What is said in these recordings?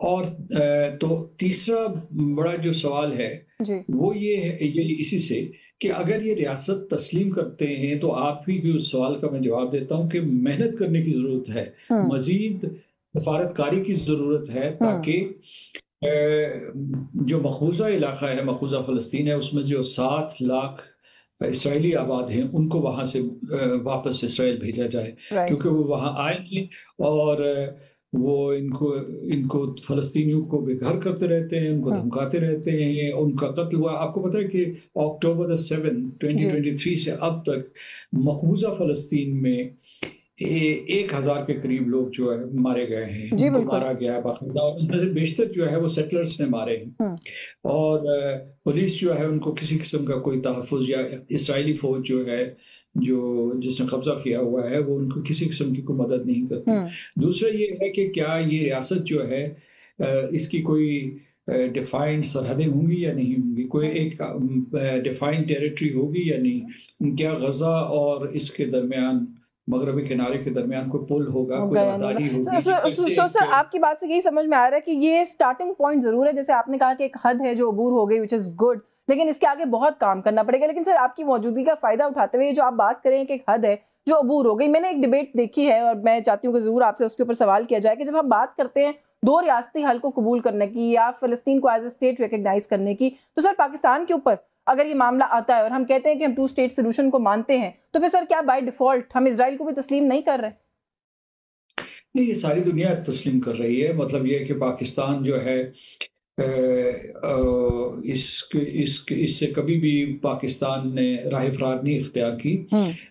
اور تو تیسرا بڑا جو سوال ہے جی وہ یہ اسی سے کہ اگر یہ ریاست تسلیم کرتے ہیں تو آپ ہی کے اس سوال کا میں جواب دیتا ہوں کہ محنت کرنے کی ضرورت ہے، مزید سفارت کاری کی ضرورت ہے، تاکہ جو مقبوضہ علاقہ ہے، مقبوضہ فلسطین ہے، اس میں جو 7 لاکھ اسرائیلی آباد ہیں ان کو وہاں سے واپس اسرائیل بھیجا جائے، کیونکہ وہ وہاں آئیں گے اور وہ ان کو فلسطینیوں کو بے گھر کرتے رہتے ہیں، ان کو دھمکاتے رہتے ہیں، ان کا قتل ہوا۔ آپ کو پتہ ہے کہ اکتوبر 7 2023 سے اب تک مقبوضہ فلسطین میں 1000 کے قریب لوگ جو ہے مارے گئے ہیں، ان کو مارا گیا ہے باقاعدہ، اور ان میں سے بیشتر جو ہے وہ سیٹلرز نے مارے ہیں، اور پولیس جو ہے ان کو کسی قسم کا کوئی تحفظ، یا اسرائیلی فوج جو ہے جس نے قبضہ کیا ہوا ہے وہ ان کو کسی قسم کی کوئی مدد نہیں کرتی۔ دوسرا یہ ہے کہ کیا یہ ریاست جو ہے اس کی کوئی ڈیفائنڈ سرحدیں ہوں گی یا نہیں ہوں گی، کوئی ایک ڈیفائنڈ ٹیریٹری ہوگی یا نہیں، کیا غزہ اور اس کے درمیان، مغربی کنارے کے درمیان کوئی پل ہوگا، کوئی راہداری ہوگی؟ سر آپ کی بات سے یہی سمجھ میں آ رہا ہے کہ یہ سٹارٹنگ پوائنٹ ضرور ہے، جیسے آپ نے کہا کہ ایک حد ہے جو عبور ہو گئی، وچ از گڈ، لیکن اس کے آگے بہت کام کرنا پڑے گا۔ لیکن سر آپ کی موجودگی کا فائدہ اٹھاتے ہوئے جو آپ بات کریں کہ ایک حد ہے جو عبور ہو گئی، میں نے ایک ڈیبیٹ دیکھی ہے اور میں چاہتی ہوں کہ ضرور آپ سے اس کے اوپر سوال کیا جائے کہ جب ہم بات کرتے ہیں 2 ریاستی حل کو قبول کرنے کی یا فلسطین کو ایز اے اسٹیٹ ریکگنائز کرنے کی، تو سر پاکستان کے اوپر اگر یہ معاملہ آتا ہے اور ہم کہتے ہیں کہ ہم 2 اسٹیٹ سولوشن کو مانتے ہیں، تو پھر سر کیا بائی ڈیفالٹ ہم اسرائیل کو بھی تسلیم نہیں کر رہے؟ نہیں، یہ ساری دنیا تسلیم کر رہی ہے۔ مطلب یہ کہ پاکستان جو ہے اس سے کبھی بھی پاکستان نے راہ فرار نہیں اختیار کی۔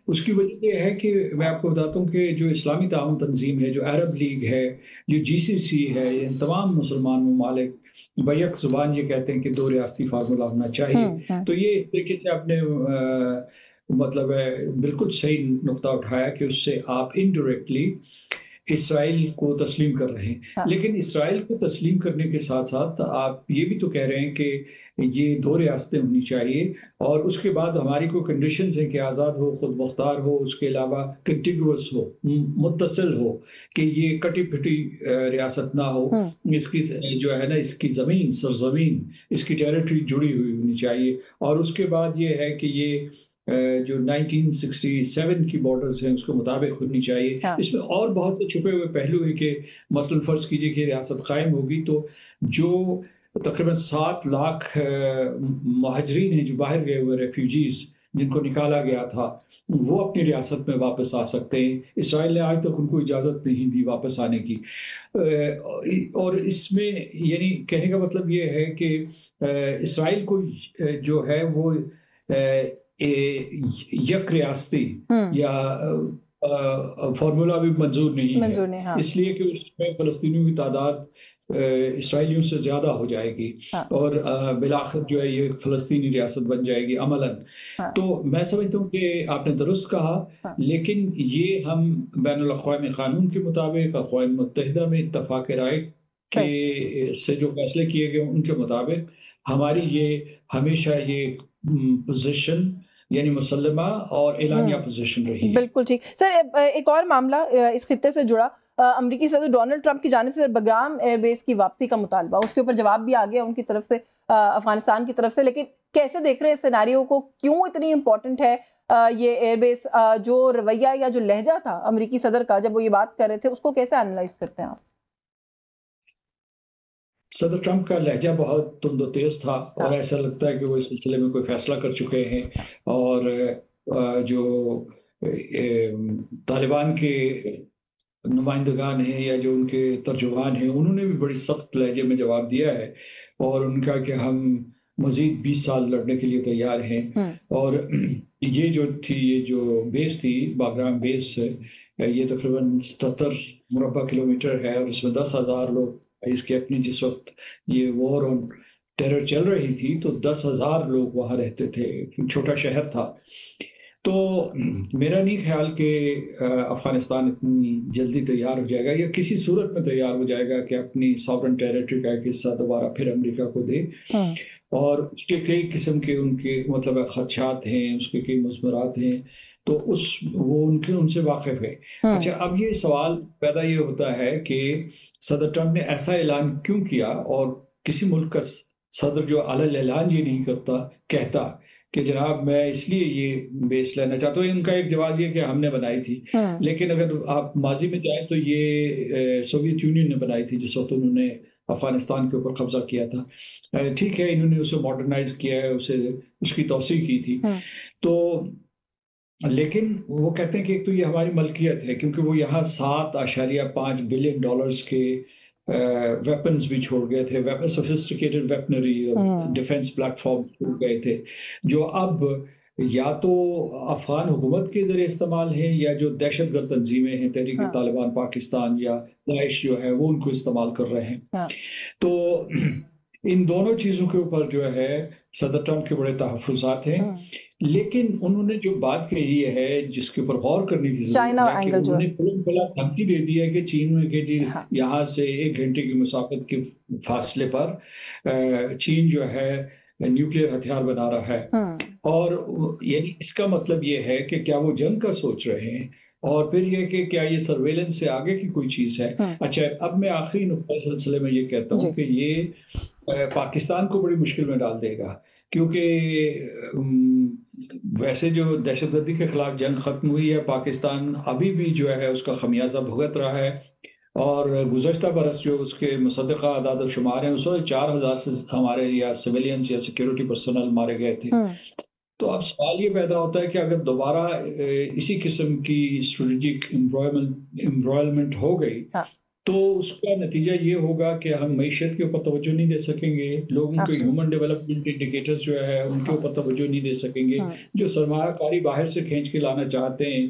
اس کی وجہ یہ ہے کہ میں آپ کو بتاتا ہوں کہ جو اسلامی تعاون تنظیم ہے، جو عرب لیگ ہے، جو GCC ہے، یہ تمام مسلمان ممالک بیک زبان یہ کہتے ہیں کہ 2 ریاستی فارمولہ ہونا چاہیے۔ تو یہ ایک طریقے سے آپ نے مطلب ہے بالکل صحیح نقطہ اٹھایا کہ اس سے آپ انڈائریکٹلی اسرائیل کو تسلیم کر رہے ہیں، لیکن اسرائیل کو تسلیم کرنے کے ساتھ ساتھ آپ یہ بھی تو کہہ رہے ہیں کہ یہ 2 ریاستیں ہونی چاہیے، اور اس کے بعد ہماری کوئی کنڈیشنز ہیں کہ آزاد ہو، خود مختار ہو، اس کے علاوہ کنٹیگوس ہو، متصل ہو، کہ یہ کٹی پھٹی ریاست نہ ہو، اس کی جو ہے نا اس کی زمین، سرزمین، اس کی ٹیریٹری جڑی ہوئی ہونی چاہیے، اور اس کے بعد یہ ہے کہ یہ جو 1967 کی بارڈرز ہیں اس کے مطابق ہونی چاہیے۔ اس میں اور بہت سے چھپے ہوئے پہلو ہیں کہ مثلا فرض کیجئے کہ ریاست قائم ہوگی تو جو تقریباً 7 لاکھ مہاجرین ہیں جو باہر گئے ہوئے ریفیوجیز جن کو نکالا گیا تھا، وہ اپنی ریاست میں واپس آ سکتے ہیں۔ اسرائیل نے آج تک ان کو اجازت نہیں دی واپس آنے کی، اور اس میں یعنی کہنے کا مطلب یہ ہے کہ اسرائیل کو جو ہے وہ یک ریاستی یا فارمولہ بھی منظور نہیں ہے، اس لیے کہ اس میں فلسطینیوں کی تعداد اسرائیلیوں سے زیادہ ہو جائے گی، اور بالآخر جو ہے یہ فلسطینی ریاست بن جائے گی عملاً۔ تو میں سمجھتا ہوں کہ آپ نے درست کہا، لیکن یہ ہم بین الاقوامی قانون کے مطابق، اقوام متحدہ میں اتفاق رائے کے سے جو فیصلے کیے گئے ان کے مطابق ہماری یہ ہمیشہ یہ پوزیشن یعنی مسلمہ اور اعلانیہ پوزیشن رہی ہے۔ بالکل ٹھیک۔ سر ایک اور معاملہ اس خطے سے جڑا، امریکی صدر ڈونلڈ ٹرمپ کی جانب سے بگرام ایئر بیس کی واپسی کا مطالبہ، اس کے اوپر جواب بھی آ گیا ان کی طرف سے، افغانستان کی طرف سے، لیکن کیسے دیکھ رہے ہیں اس سیناریو کو؟ کیوں اتنی امپورٹنٹ ہے یہ ایئر بیس؟ جو رویہ یا جو لہجہ تھا امریکی صدر کا جب وہ یہ بات کر رہے تھے، اس کو کیسے انالائز کرتے ہیں آپ؟ صدر ٹرمپ کا لہجہ بہت تند و تیز تھا، اور ایسا لگتا ہے کہ وہ اس سلسلے میں کوئی فیصلہ کر چکے ہیں، اور جو طالبان کے نمائندگان ہیں یا جو ان کے ترجمان ہیں انہوں نے بھی بڑی سخت لہجے میں جواب دیا ہے، اور ان کا کہ ہم مزید 20 سال لڑنے کے لیے تیار ہیں۔ اور یہ جو بیس تھی باگرام بیس، یہ تقریباً 77 مربع کلومیٹر ہے، اور اس میں 10,000 لوگ، اس کے اپنی جس وقت یہ وار آن ٹیرر چل رہی تھی تو 10,000 لوگ وہاں رہتے تھے، چھوٹا شہر تھا۔ تو میرا نہیں خیال کہ افغانستان اتنی جلدی تیار ہو جائے گا یا کسی صورت میں تیار ہو جائے گا کہ اپنی ساورن ٹیریٹری کا ایک حصہ دوبارہ پھر امریکہ کو دے، اور اس کے کئی قسم کے ان کے مطلب خدشات ہیں، اس کے کئی مضمرات ہیں، تو وہ ان سے واقف ہے۔ اچھا، اب یہ سوال پیدا یہ ہوتا ہے کہ صدر ٹرمپ نے ایسا اعلان کیوں کیا، اور کسی ملک کا صدر جو علیہ اعلان یہ نہیں کہتا کہ جناب میں اس لیے یہ بیس لینا چاہتا ہوں۔ ان کا ایک جواز یہ کہ ہم نے بنائی تھی، لیکن اگر آپ ماضی میں جائیں تو یہ سوویت یونین نے بنائی تھی جس وقت انہوں نے افغانستان کے اوپر قبضہ کیا تھا۔ ٹھیک ہے، انہوں نے اسے ماڈرنائز کیا ہے، اس کی توسیع کی تھی، تو لیکن وہ کہتے ہیں کہ ایک تو یہ ہماری ملکیت ہے، کیونکہ وہ یہاں $7.5 بلین کے ویپنز بھی چھوڑ گئے تھے، sophisticated weaponry defence plate form چھوڑ گئے تھے، جو اب یا تو افغان حکومت کے ذریعے استعمال ہیں، یا جو دہشت گرد تنظیمیں ہیں، تحریک طالبان پاکستان یا داعش جو ہے وہ ان کو استعمال کر رہے ہیں۔ تو ان دونوں چیزوں کے اوپر جو ہے صدر ٹرمپ کے بڑے تحفظات ہیں، لیکن انہوں نے جو بات کہی ہے جس کے اوپر غور کرنے کی ضرورت ہے کہ انہوں نے کھلم کھلا دھمکی دے دی ہے کہ چین میں کہ جی یہاں سے 1 گھنٹے کی مسافت کے فاصلے پر چین جو ہے نیوکلیئر ہتھیار بنا رہا ہے، اور یعنی اس کا مطلب یہ ہے کہ کیا وہ جنگ کا سوچ رہے ہیں، اور پھر یہ کہ کیا یہ سرویلنس سے آگے کی کوئی چیز ہے۔ اچھا، اب میں آخری نقطہ سلسلے میں یہ کہتا ہوں کہ یہ پاکستان کو بڑی مشکل میں ڈال دے گا، کیونکہ ویسے جو دہشت گردی کے خلاف جنگ ختم ہوئی ہے، پاکستان ابھی بھی جو ہے اس کا خمیازہ بھگت رہا ہے، اور گزشتہ برس جو اس کے مصدقہ اعداد و شمار ہیں اس میں 4000 سے ہمارے یا سویلینز یا سیکیورٹی پرسنل مارے گئے تھے۔ تو اب سوال یہ پیدا ہوتا ہے کہ اگر دوبارہ اسی قسم کی اسٹریٹجک امبرائلمنٹ ہو گئی تو اس کا نتیجہ یہ ہوگا کہ ہم معیشت کے اوپر توجہ نہیں دے سکیں گے، لوگوں کے ہیومن ڈیولپمنٹ انڈیکیٹرز جو ہے ان کے اوپر توجہ نہیں دے سکیں گے، جو سرمایہ کاری باہر سے کھینچ کے لانا چاہتے ہیں